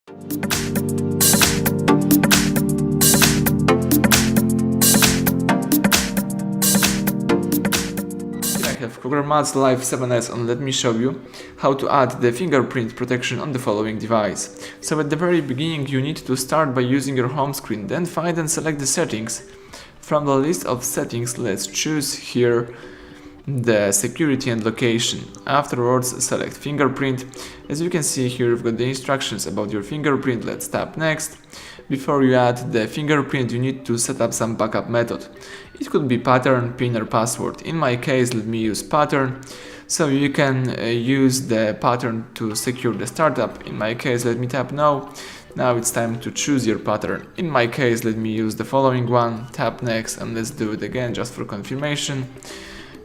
I have KRUGER MATZ Live 7S and let me show you how to add the fingerprint protection on the following device. So at the very beginning you need to start by using your home screen, then find and select the settings. From the list of settings, let's choose here the security and location. Afterwards select fingerprint. As you can see here we've got the instructions about your fingerprint. Let's tap next. Before you add the fingerprint you need to set up some backup method. It could be pattern, pin or password. In my case let me use pattern. So you can use the pattern to secure the startup. In my case let me tap no. Now it's time to choose your pattern. In my case let me use the following one. Tap next and let's do it again just for confirmation.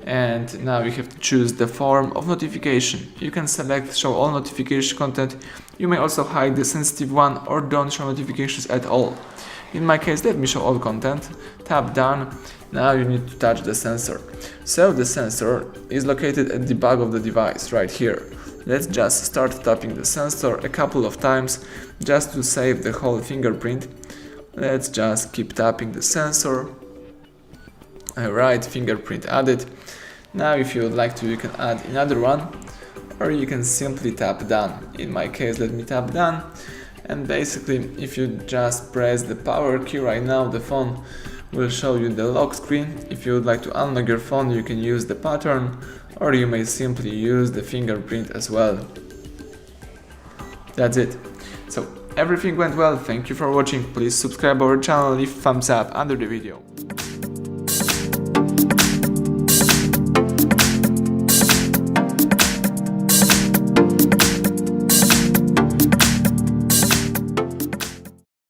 And now you have to choose the form of notification. You can select show all notification content. You may also hide the sensitive one or don't show notifications at all. In my case let me show all content. Tap done. Now you need to touch the sensor. So the sensor is located at the back of the device right here. Let's just start tapping the sensor a couple of times just to save the whole fingerprint. Let's just keep tapping the sensor. Alright, fingerprint added. Now if you would like to you can add another one or you can simply tap done. In my case let me tap done, and basically if you just press the power key right now the phone will show you the lock screen. If you would like to unlock your phone you can use the pattern or you may simply use the fingerprint as well. That's it. So everything went well, thank you for watching, please subscribe our channel, leave thumbs up under the video.